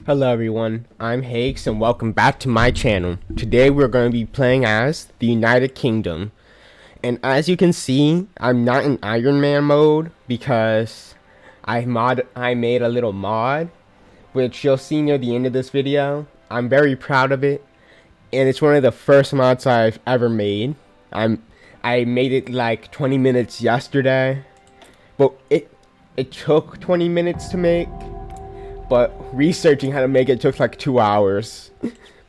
Hello everyone, I'm Hakes and welcome back to my channel. Today we're going to be playing as the United Kingdom. And as you can see, I'm not in Iron Man mode because I made a little mod, which you'll see near the end of this video. I'm very proud of it, and it's one of the first mods I've ever made. I made it like 20 minutes yesterday, but it took 20 minutes to make. But researching how to make it took like 2 hours.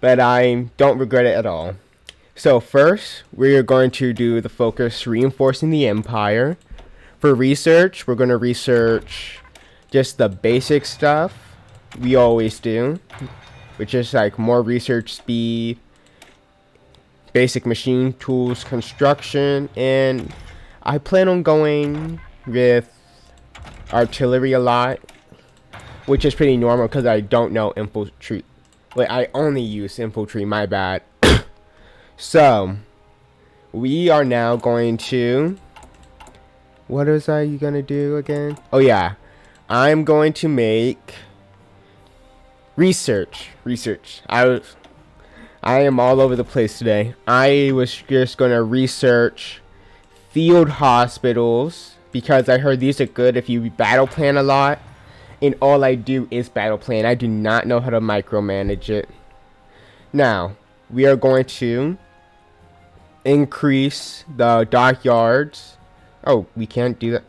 But I don't regret it at all. So first, we're going to do the focus reinforcing the empire. For research, we're going to research just the basic stuff we always do, which is like more research speed, basic machine tools construction, and I plan on going with artillery a lot, which is pretty normal because I don't know infantry. Wait, I only use infantry, my bad. So, we are now going to... What is I gonna do again? Oh yeah, I'm going to make... Research. I am all over the place today. I was just gonna research field hospitals because I heard these are good if you battle plan a lot. And all I do is battle plan. I do not know how to micromanage it. Now, we are going to increase the dockyards. Oh, we can't do that.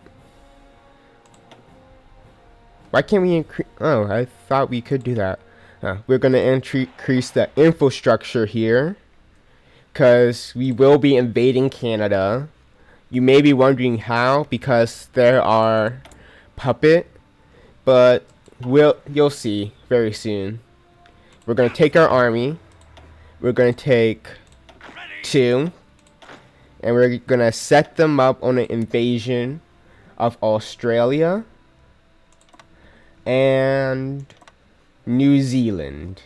Why can't we increase? Oh, I thought we could do that. We're going to increase the infrastructure here, because we will be invading Canada. You may be wondering how, because there are puppet. But you'll see very soon. We're going to take our army. We're going to take 2. And we're going to set them up on an invasion of Australia and New Zealand.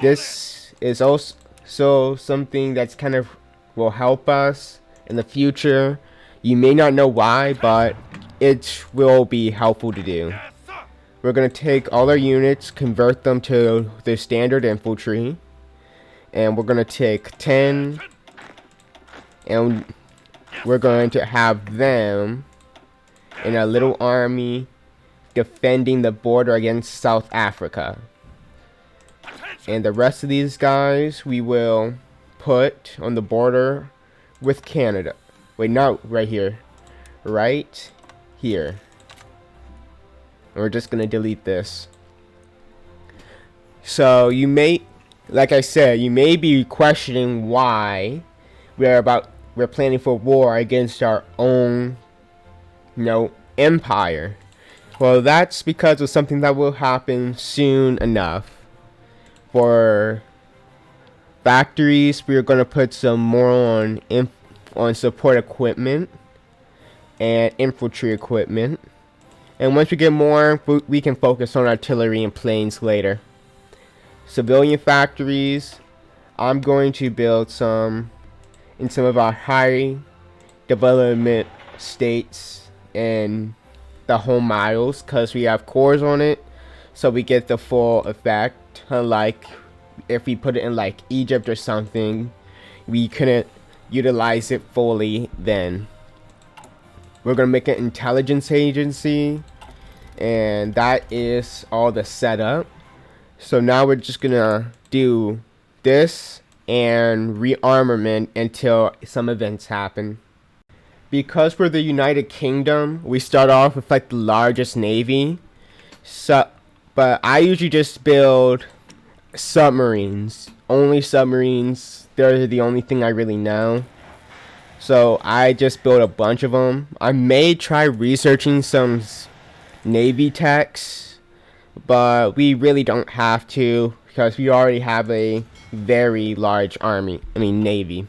This is also something that's kind of will help us in the future. You may not know why, but it will be helpful to do. We're going to take all our units, convert them to the standard infantry, and we're going to take 10, and we're going to have them in a little army defending the border against South Africa. And the rest of these guys we will put on the border with Canada. Wait, not right here. Right here. And we're just gonna delete this. So you may, like I said, you may be questioning why we're planning for war against our own, empire. Well, that's because of something that will happen soon enough. For factories, we're gonna put some more on support equipment and infantry equipment, and once we get more, we can focus on artillery and planes later. Civilian factories, I'm going to build some in some of our high development states and the home miles, because we have cores on it, so we get the full effect. Unlike if we put it in like Egypt or something, we couldn't utilize it fully then. We're going to make an intelligence agency, and that is all the setup. So now we're just going to do this and rearmament until some events happen. Because we're the United Kingdom, we start off with like the largest navy. But I usually just build submarines. Only submarines. They're the only thing I really know. So I just built a bunch of them. I may try researching some Navy techs, but we really don't have to because we already have a very large Navy.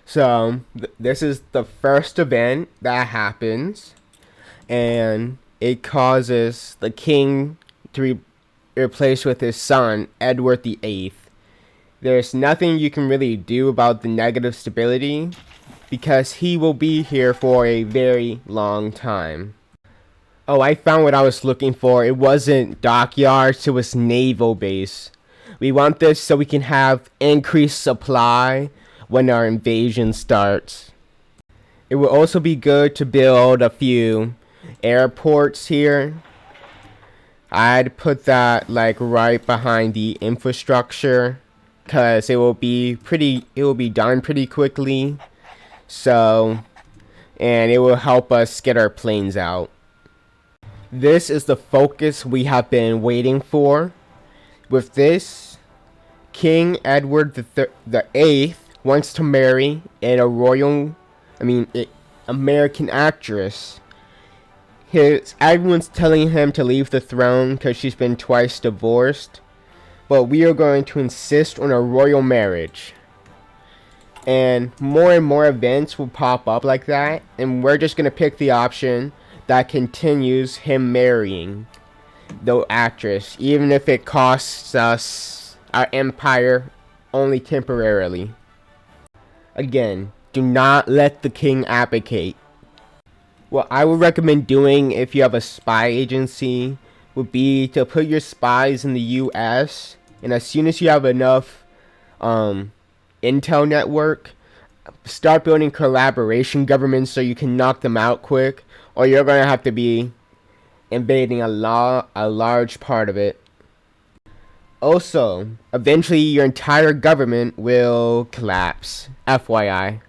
So this is the first event that happens, and it causes the king to be replaced with his son, Edward VIII. There's nothing you can really do about the negative stability because he will be here for a very long time. Oh, I found what I was looking for. It wasn't dockyards, it was naval base. We want this so we can have increased supply when our invasion starts. It would also be good to build a few airports here. I'd put that like right behind the infrastructure, cause it will be done pretty quickly. So, and it will help us get our planes out. This is the focus we have been waiting for. With this, King Edward the Eighth wants to marry American actress. Everyone's telling him to leave the throne because she's been twice divorced, but we are going to insist on a royal marriage. And more events will pop up like that, and we're just gonna pick the option that continues him marrying the actress, even if it costs us our empire only temporarily. Again, do not let the king abdicate. What I would recommend doing if you have a spy agency would be to put your spies in the US, and as soon as you have enough intel network, start building collaboration governments so you can knock them out quick, or you're going to have to be invading a large part of it. Also, eventually your entire government will collapse, FYI.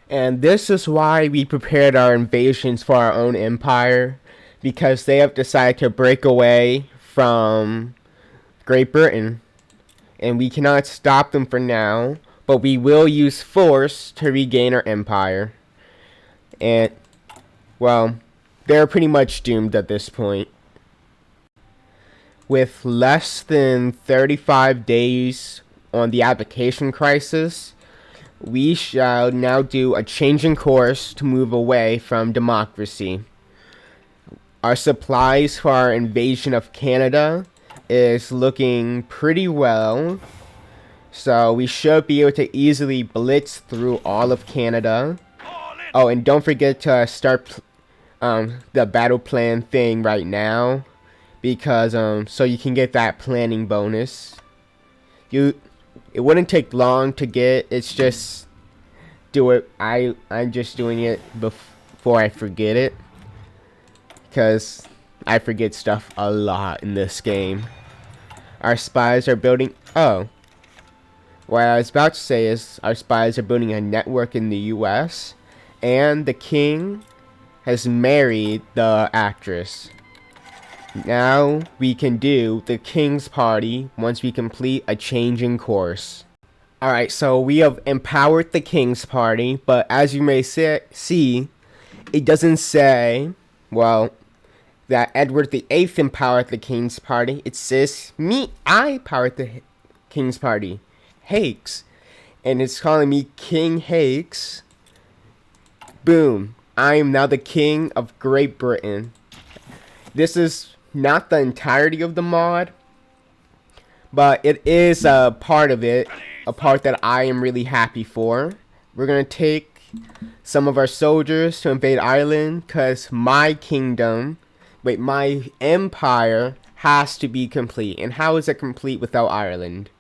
And this is why we prepared our invasions for our own empire, because they have decided to break away from Great Britain. And we cannot stop them for now, but we will use force to regain our empire. And, well, they're pretty much doomed at this point. With less than 35 days on the abdication crisis, we shall now do a change in course to move away from democracy. Our supplies for our invasion of Canada is looking pretty well, so we should be able to easily blitz through all of Canada. Oh, and don't forget to start the battle plan thing right now, because so you can get that planning bonus. It wouldn't take long to get. It's just do it. I'm just doing it before I forget it, because I forget stuff a lot in this game. Our spies are building. Oh, what I was about to say is our spies are building a network in the US, and the king has married the actress. Now we can do the king's party once we complete a change in course. Alright, so we have empowered the king's party, but as you may see, it doesn't say, well, that Edward the Eighth empowered the king's party. It says, I powered the king's party. Hakes. And it's calling me King Hakes. Boom. I am now the king of Great Britain. This is not the entirety of the mod, but it is a part of it, a part that I am really happy for. We're gonna take some of our soldiers to invade Ireland, because my empire has to be complete. And how is it complete without Ireland?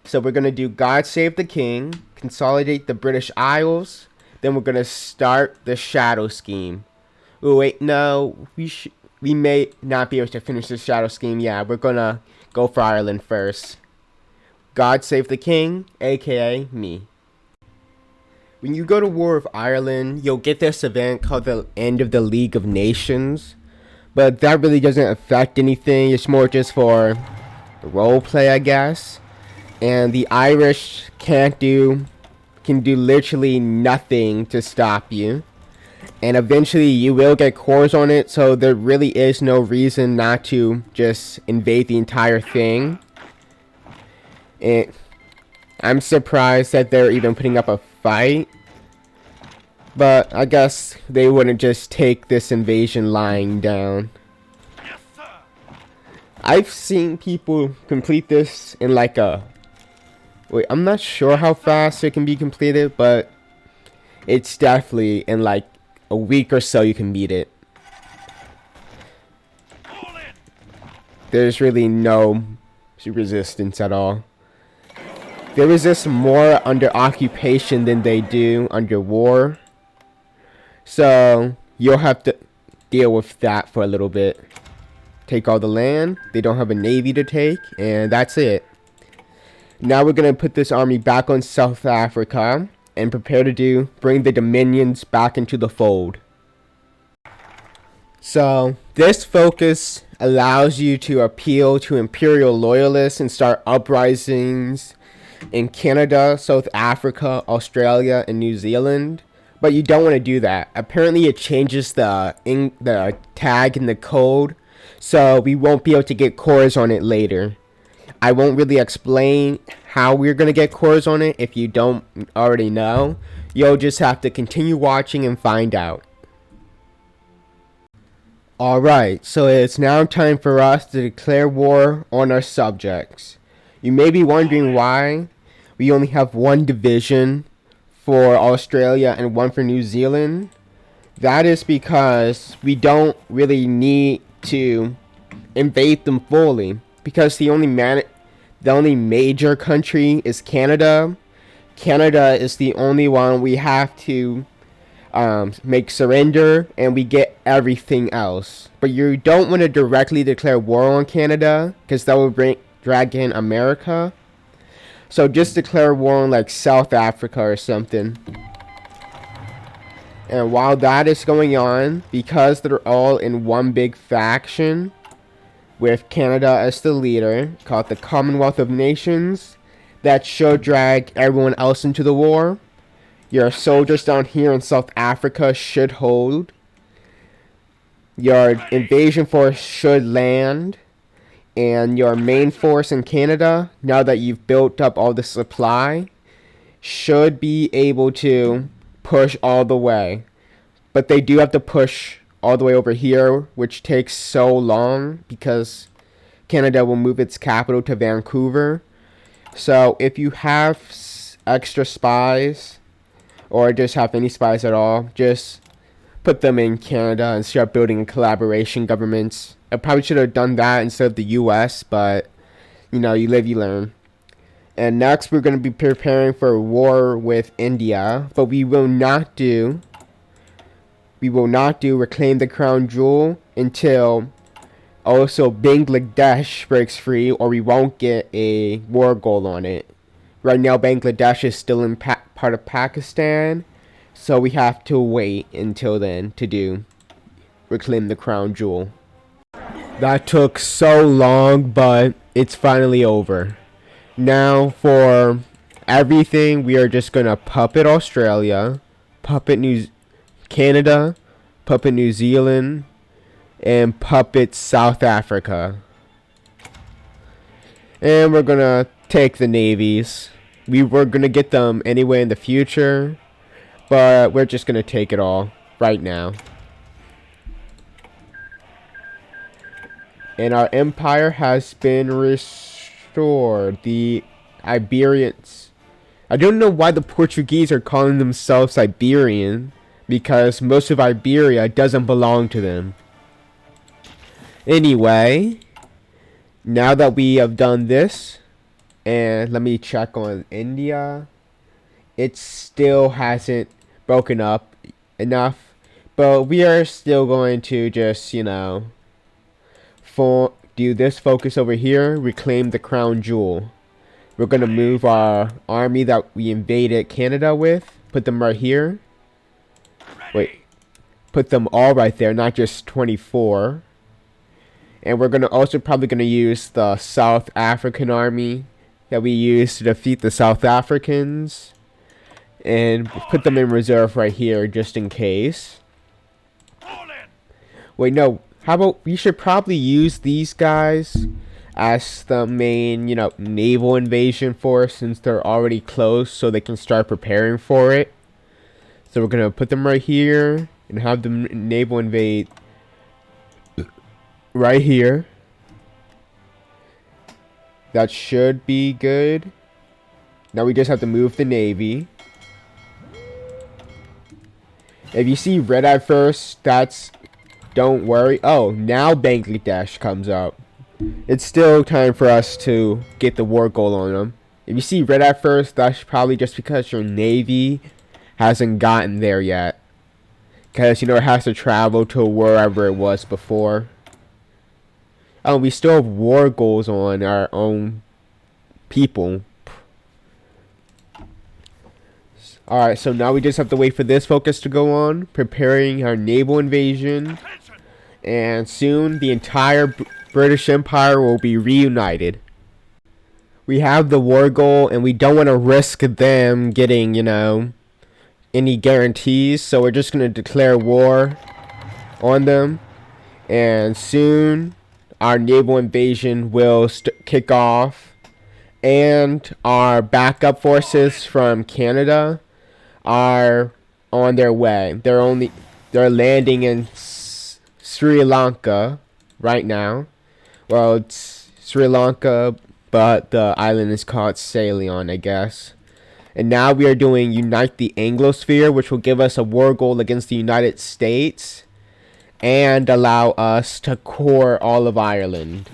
So we're gonna do God Save the King, consolidate the British Isles, then we're gonna start the Shadow Scheme. Oh wait, no, we may not be able to finish the Shadow Scheme. Yeah, we're gonna go for Ireland first. God Save the King, aka me. When you go to War of Ireland, you'll get this event called the End of the League of Nations. But that really doesn't affect anything. It's more just for roleplay, I guess. And the Irish can do literally nothing to stop you. And eventually you will get cores on it, so there really is no reason not to just invade the entire thing. And I'm surprised that they're even putting up a fight. But I guess they wouldn't just take this invasion lying down. Yes, sir. I've seen people complete this in like a... Wait, I'm not sure how fast it can be completed, but it's definitely in like a week or so you can beat it. there's really no resistance at all. They resist more under occupation than they do under war. So you'll have to deal with that for a little bit. Take all the land. They don't have a navy to take, and that's it. Now we're going to put this army back on South Africa and prepare to bring the Dominions back into the fold. So this focus allows you to appeal to Imperial loyalists and start uprisings in Canada, South Africa, Australia, and New Zealand. But you don't want to do that. Apparently it changes the tag in the code, so we won't be able to get cores on it later. I won't really explain how we're going to get cores on it if you don't already know. You'll just have to continue watching and find out. Alright, so it's now time for us to declare war on our subjects. You may be wondering why we only have one division for Australia and one for New Zealand. That is because we don't really need to invade them fully, because the only major country is Canada. Canada is the only one we have to make surrender, and we get everything else. But you don't want to directly declare war on Canada, because that will drag in America. So just declare war on like South Africa or something. And while that is going on, because they're all in one big faction with Canada as the leader, called the Commonwealth of Nations, that should drag everyone else into the war. Your soldiers down here in South Africa should hold. Your invasion force should land. And your main force in Canada, now that you've built up all the supply, should be able to push all the way. But they do have to push all the way over here, which takes so long because Canada will move its capital to Vancouver. So if you have extra spies, or just have any spies at all, just put them in Canada and start building collaboration governments. I probably should have done that instead of the US, but you know, you live, you learn. And next we're going to be preparing for war with India, but we will not do reclaim the crown jewel until also Bangladesh breaks free, or we won't get a war goal on it. Right now Bangladesh is still in part of Pakistan, so we have to wait until then to reclaim the crown jewel. That took so long, but it's finally over. Now for everything, we are just gonna puppet Australia, puppet Canada, puppet New Zealand, and puppet South Africa. And we're gonna take the navies. We were gonna get them anyway in the future, but we're just gonna take it all right now. And our empire has been restored. The Iberians. I don't know why the Portuguese are calling themselves Iberian, because most of Iberia doesn't belong to them. Anyway, now that we have done this, and let me check on India. It still hasn't broken up enough, but we are still going to just, you know, do this focus over here, reclaim the crown jewel. We're going to move our army that we invaded Canada with, put them right here. Wait, put them all right there, not just 24. And we're also probably going to use the South African army that we used to defeat the South Africans, and put them in reserve right here just in case. Wait, no. How about we should probably use these guys as the main, you know, naval invasion force, since they're already close, so they can start preparing for it. So we're gonna put them right here and have them naval invade right here. That should be good. Now we just have to move the navy. If you see red at first, don't worry. Oh, now Bangladesh comes up. it's still time for us to get the war goal on them. If you see red at first, that's probably just because your navy hasn't gotten there yet. Because, you know, it has to travel to wherever it was before. We still have war goals on our own people. Alright, so now we just have to wait for this focus to go on. Preparing our naval invasion. And soon the entire British Empire will be reunited. We have the war goal and we don't want to risk them getting, you know, any guarantees. So we're just going to declare war on them. And soon our naval invasion will kick off. And our backup forces from Canada are on their way. They're landing in Sri Lanka right now. Well, it's Sri Lanka, but the island is called Ceylon, I guess. And now we are doing Unite the Anglosphere, which will give us a war goal against the United States and allow us to core all of Ireland.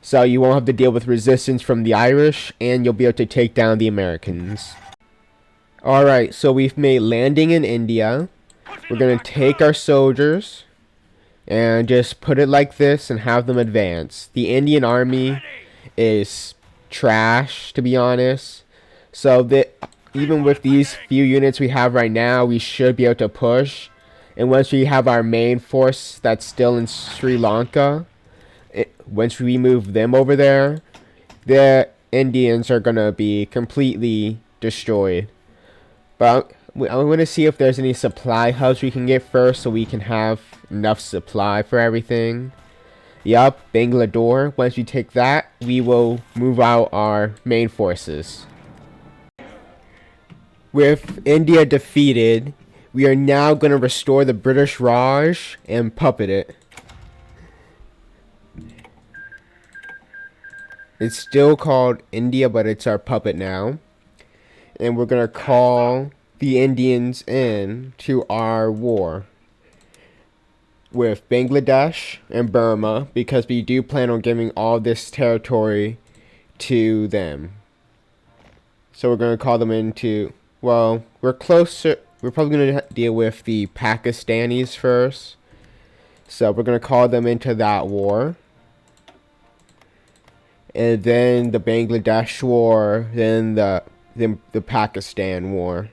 So you won't have to deal with resistance from the Irish, and you'll be able to take down the Americans. Alright, so we've made landing in India. We're going to take our soldiers and just put it like this and have them advance. The Indian army is trash, to be honest. So that even with these few units we have right now, we should be able to push. And once we have our main force that's still in Sri Lanka, once we move them over there, the Indians are going to be completely destroyed. But I'm going to see if there's any supply hubs we can get first so we can have enough supply for everything. Yup, Bangalore. Once we take that, we will move out our main forces. With India defeated, we are now going to restore the British Raj and puppet it. It's still called India, but it's our puppet now. And we're going to call the Indians in to our war with Bangladesh and Burma, because we do plan on giving all this territory to them. So we're going to call them into, well, we're closer. We're probably going to deal with the Pakistanis first. So we're going to call them into that war. And then the Bangladesh war, then the Pakistan war.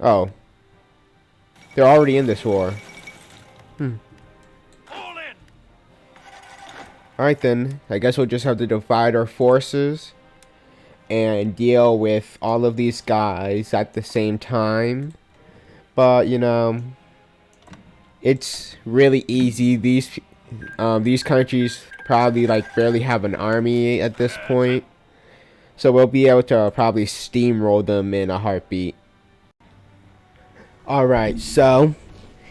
Oh. They're already in this war. Alright then, I guess we'll just have to divide our forces and deal with all of these guys at the same time. But, you know, it's really easy. These countries probably like barely have an army at this point. So we'll be able to probably steamroll them in a heartbeat. Alright, so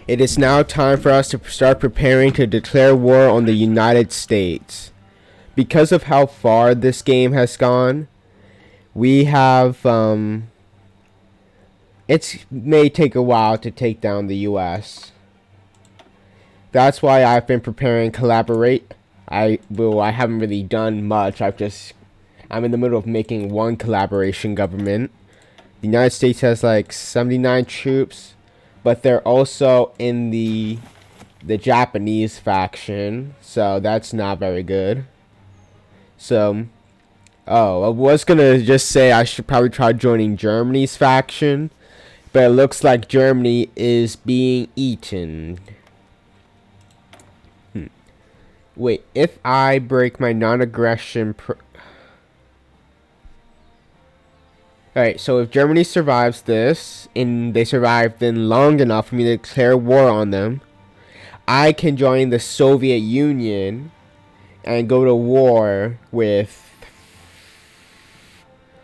it is now time for us to start preparing to declare war on the United States. Because of how far this game has gone, we have, it may take a while to take down the US. That's why I've been preparing collaborate. I haven't really done much. I'm in the middle of making one collaboration government. The United States has like 79 troops, but they're also in the Japanese faction, so that's not very good. So, I was gonna just say I should probably try joining Germany's faction, but it looks like Germany is being eaten. Wait, if I break my non-aggression Alright, so if Germany survives this, and they survive then long enough for me to declare war on them, I can join the Soviet Union and go to war with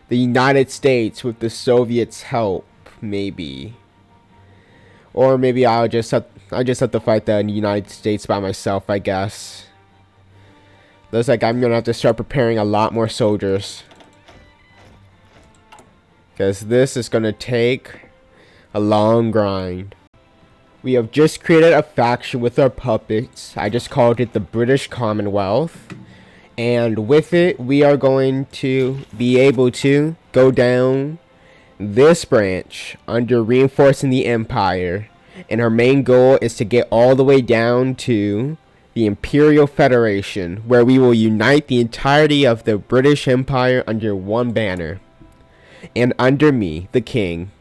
the United States with the Soviets' help, maybe. Or maybe I just have to fight the United States by myself, I guess. Looks like I'm gonna have to start preparing a lot more soldiers, because this is gonna take a long grind. We have just created a faction with our puppets. I just called it the British Commonwealth. And with it, we are going to be able to go down this branch under reinforcing the Empire. And our main goal is to get all the way down to the Imperial Federation, where we will unite the entirety of the British Empire under one banner. And under me, the King.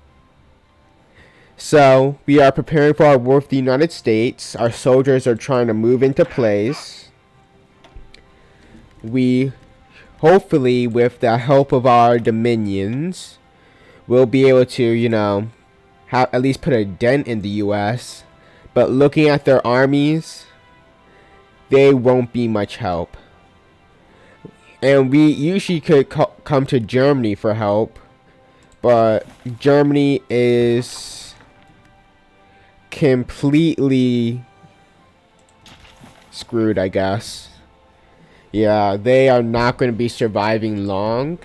So, we are preparing for our war with the United States. Our soldiers are trying to move into place. We, hopefully, with the help of our dominions, will be able to, you know, at least put a dent in the U.S. But looking at their armies, they won't be much help. And we usually could come to Germany for help. But Germany is completely screwed, I guess. Yeah, they are not going to be surviving long.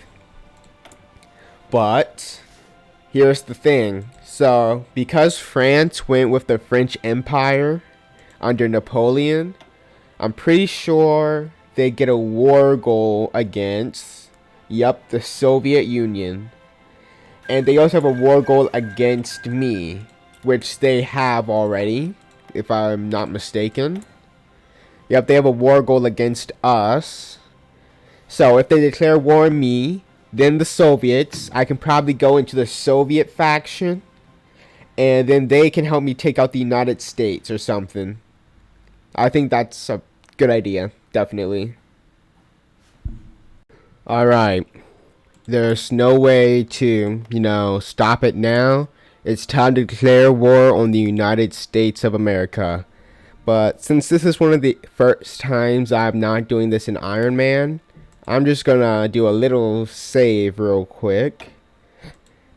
But here's the thing. So, because France went with the French Empire under Napoleon, I'm pretty sure they get a war goal against, the Soviet Union. And they also have a war goal against me, which they have already, if I'm not mistaken. Yep, they have a war goal against us. So if they declare war on me, then the Soviets, I can probably go into the Soviet faction. And then they can help me take out the United States or something. I think that's a good idea, definitely. Alright. There's no way to, stop it now. It's time to declare war on the United States of America. But since this is one of the first times I'm not doing this in Iron Man, I'm just gonna do a little save real quick.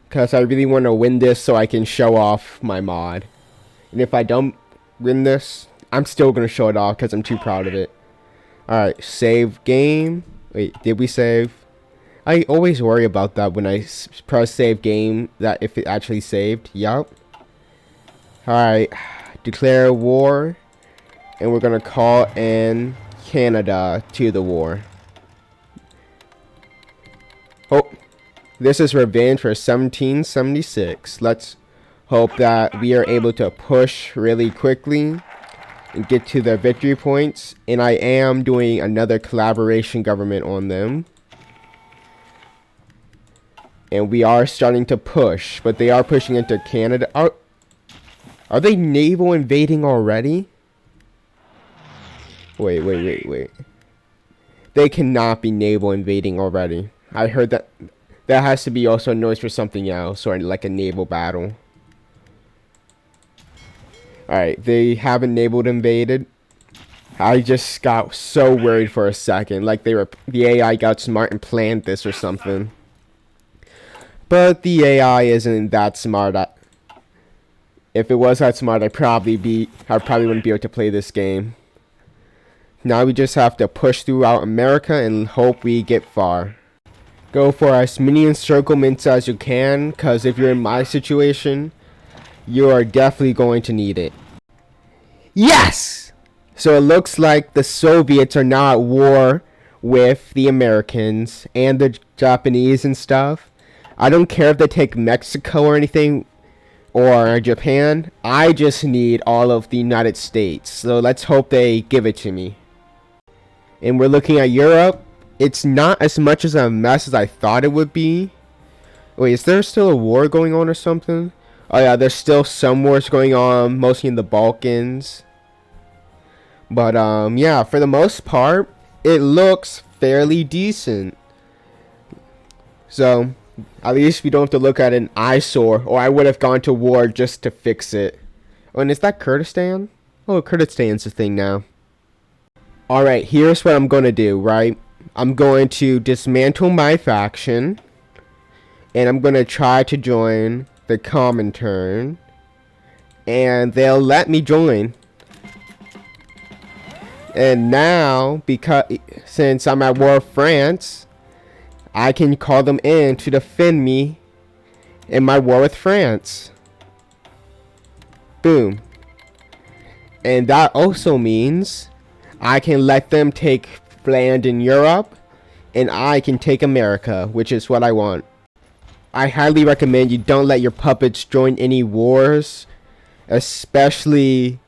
Because I really want to win this so I can show off my mod. And if I don't win this, I'm still gonna show it off because I'm too proud of it. Alright, save game. Wait, did we save? I always worry about that when I press save game, that if it actually saved. Yup. Alright, declare war. And we're going to call in Canada to the war. Oh, this is revenge for 1776. Let's hope that we are able to push really quickly and get to the victory points. And I am doing another collaboration government on them. And we are starting to push, but they are pushing into Canada. Are they naval invading already? Wait. They cannot be naval invading already. I heard that has to be also a noise for something else, or like a naval battle. Alright, they haven't naval invaded. I just got so worried for a second, like the AI got smart and planned this or something. But the AI isn't that smart. If it was that smart, I probably wouldn't be able to play this game. Now we just have to push throughout America and hope we get far. Go for as many encirclements as you can, because if you're in my situation, you are definitely going to need it. Yes! So it looks like the Soviets are now at war with the Americans and the Japanese and stuff. I don't care if they take Mexico or anything, or Japan. I just need all of the United States. So let's hope they give it to me. And we're looking at Europe. It's not as much as a mess as I thought it would be. Wait, is there still a war going on or something? Oh yeah, there's still some wars going on, mostly in the Balkans. But yeah, for the most part, it looks fairly decent. So at least we don't have to look at an eyesore, or I would have gone to war just to fix it. Oh, and is that Kurdistan? Oh, Kurdistan's a thing now. Alright, here's what I'm going to do, right? I'm going to dismantle my faction. And I'm going to try to join the Comintern. And they'll let me join. And now, since I'm at war with France, I can call them in to defend me in my war with France. Boom. And that also means I can let them take land in Europe, and I can take America, which is what I want. I highly recommend you don't let your puppets join any wars, especially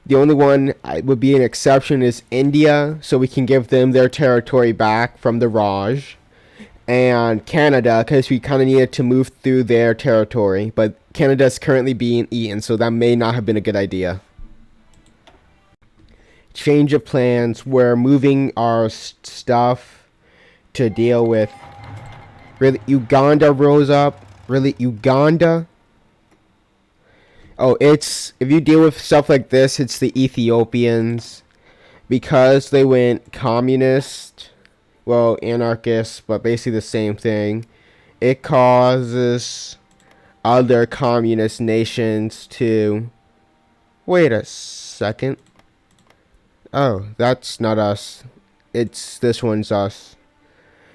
the only one would be an exception is India, so we can give them their territory back from the Raj, and Canada, because we kind of needed to move through their territory, but Canada is currently being eaten, so that may not have been a good idea. Change of plans. We're moving our stuff to deal with. Really, Uganda rose up. Really, Uganda? Oh, if you deal with stuff like this, it's the Ethiopians. Because they went communist, well, anarchist, but basically the same thing. It causes other communist nations to... Wait a second. Oh, that's not us. This one's us.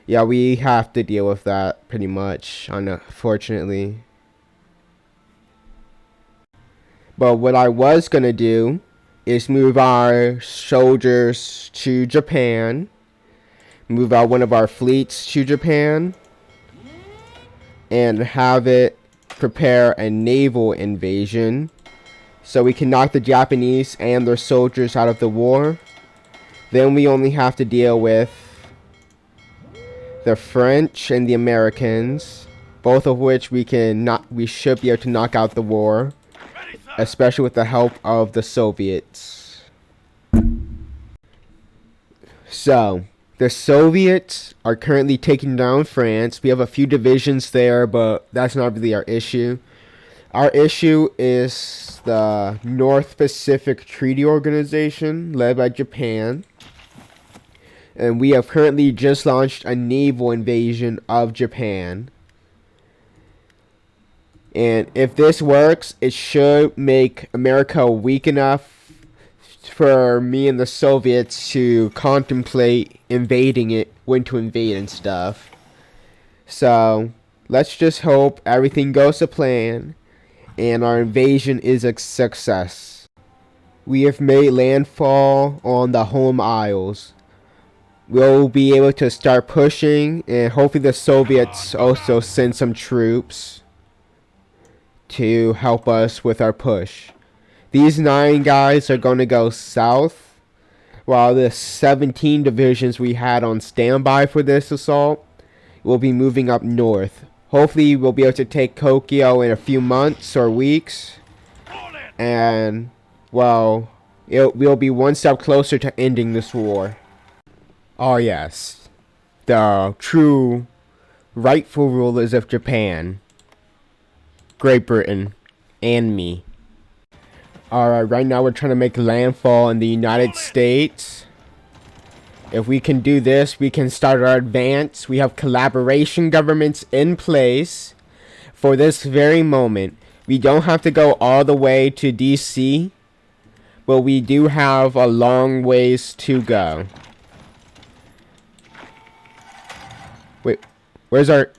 Yeah, we have to deal with that pretty much, unfortunately. But what I was going to do is move our soldiers to Japan. Move out one of our fleets to Japan. And have it prepare a naval invasion. So we can knock the Japanese and their soldiers out of the war. Then we only have to deal with the French and the Americans, both of which we should be able to knock out the war, especially with the help of the Soviets. So, the Soviets are currently taking down France. We have a few divisions there, but that's not really our issue. Our issue is the North Pacific Treaty Organization, led by Japan. And we have currently just launched a naval invasion of Japan. And if this works, it should make America weak enough for me and the Soviets to contemplate invading it, when to invade and stuff. So, let's just hope everything goes to plan and our invasion is a success. We have made landfall on the home isles. We'll be able to start pushing, and hopefully the Soviets also send some troops to help us with our push. These 9 guys are going to go south, while the 17 divisions we had on standby for this assault will be moving up north. Hopefully we'll be able to take Tokyo in a few months or weeks. And, well, we'll be one step closer to ending this war. Oh yes, the true rightful rulers of Japan, Great Britain, and me. Alright, right now we're trying to make landfall in the United States. If we can do this, we can start our advance. We have collaboration governments in place for this very moment. We don't have to go all the way to DC, but we do have a long ways to go. Wait, where's our...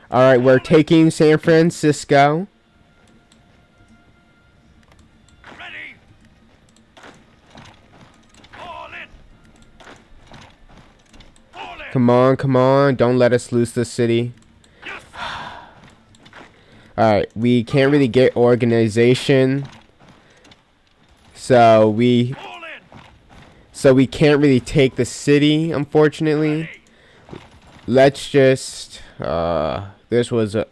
Alright, we're taking San Francisco. Come on, come on. Don't let us lose this city. Alright, we can't really get organization. So we can't really take the city, unfortunately. Let's just... this was a...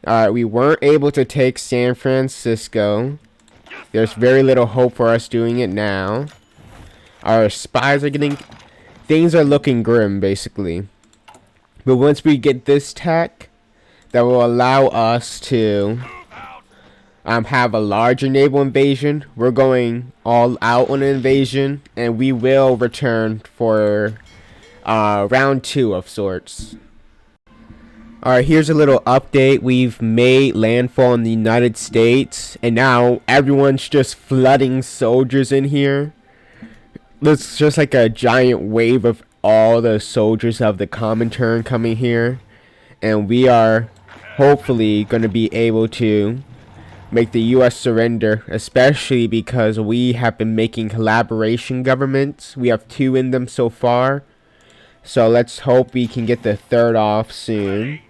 Alright, we weren't able to take San Francisco. There's very little hope for us doing it now. Our spies are getting... Things are looking grim, basically. But once we get this tech, that will allow us to have a larger naval invasion. We're going all out on an invasion, and we will return for round 2 of sorts. Alright, here's a little update. We've made landfall in the United States, and now everyone's just flooding soldiers in here. It's just like a giant wave of all the soldiers of the Comintern coming here. And we are hopefully going to be able to make the US surrender, especially because we have been making collaboration governments. We have 2 in them so far. So let's hope we can get the 3rd off soon.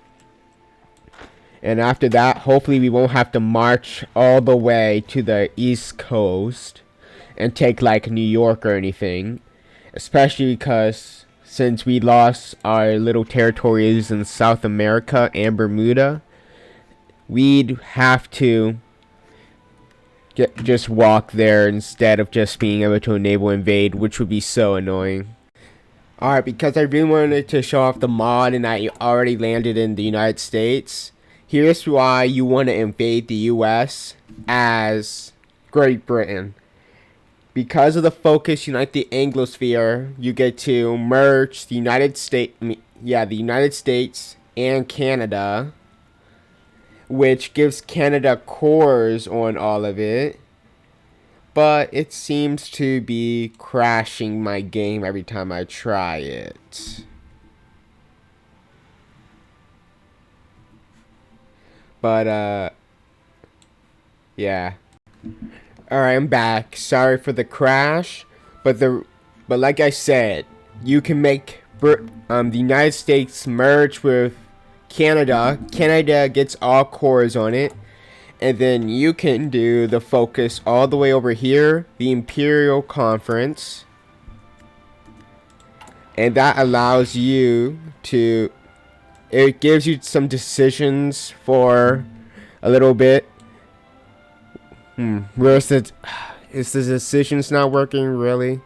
And after that, hopefully we won't have to march all the way to the East Coast and take like New York or anything. Especially because since we lost our little territories in South America and Bermuda, we'd have to just walk there instead of just being able to enable invade, which would be so annoying. Alright, because I really wanted to show off the mod and I already landed in the United States, here's why you want to invade the US as Great Britain. Because of the focus unite the Anglosphere, you get to merge the United States, the United States and Canada, which gives Canada cores on all of it. But it seems to be crashing my game every time I try it. But, yeah. Alright, I'm back. Sorry for the crash. But like I said, you can make the United States merge with Canada. Canada gets all cores on it. And then you can do the focus all the way over here, the Imperial Conference. And that allows you to, it gives you some decisions for a little bit. Where's the, is the decisions not working really?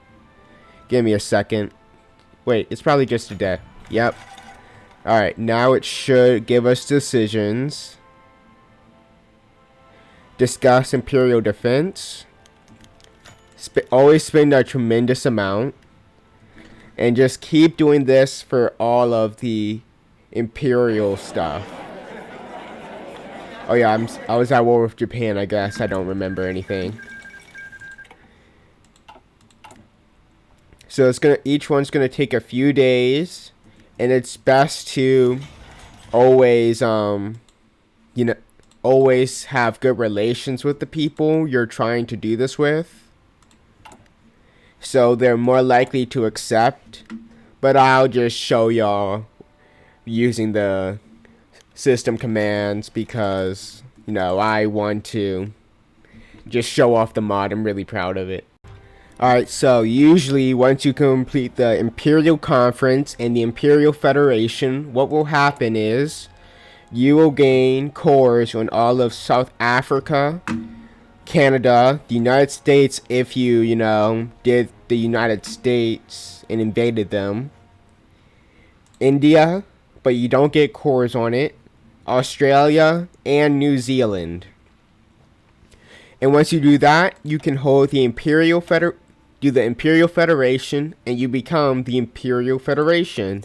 Give me a second. Wait, it's probably just a day. Yep. Alright, now it should give us decisions. Discuss Imperial defense. Always spend a tremendous amount. And just keep doing this for all of the Imperial stuff. Oh yeah, I was at war with Japan, I guess. I don't remember anything. So each one's gonna take a few days. And it's best to always, always have good relations with the people you're trying to do this with. So they're more likely to accept. But I'll just show y'all using the system commands because, I want to just show off the mod. I'm really proud of it. Alright, so usually once you complete the Imperial Conference and the Imperial Federation, what will happen is you will gain cores on all of South Africa, Canada, the United States if you, did the United States and invaded them, India, but you don't get cores on it, Australia, and New Zealand. And once you do that, you can hold the Imperial Federation, and you become the Imperial Federation.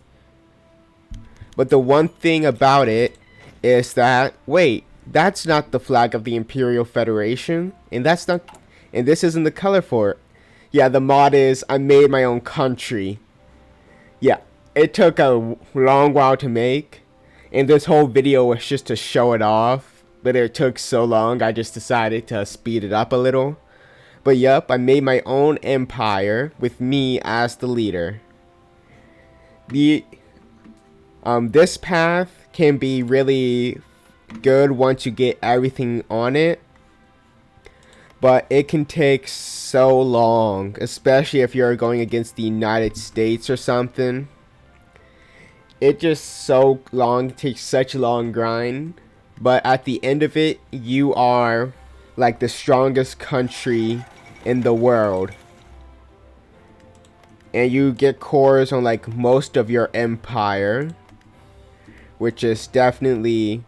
But the one thing about it is that, wait, that's not the flag of the Imperial Federation, and this isn't the color for it. Yeah, the mod is, I made my own country. Yeah, it took a long while to make, and this whole video was just to show it off, but it took so long, I just decided to speed it up a little. But yep, I made my own empire with me as the leader. This path can be really good once you get everything on it. But it can take so long, especially if you're going against the United States or something. It just so long, takes such a long grind. But at the end of it, you are like the strongest country in the world. And you get cores on like most of your empire, which is definitely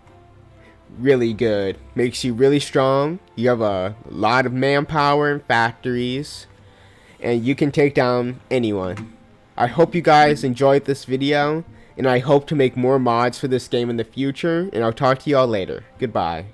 really good. Makes you really strong. You have a lot of manpower and factories, and you can take down anyone. I hope you guys enjoyed this video, and I hope to make more mods for this game in the future, and I'll talk to y'all later. Goodbye.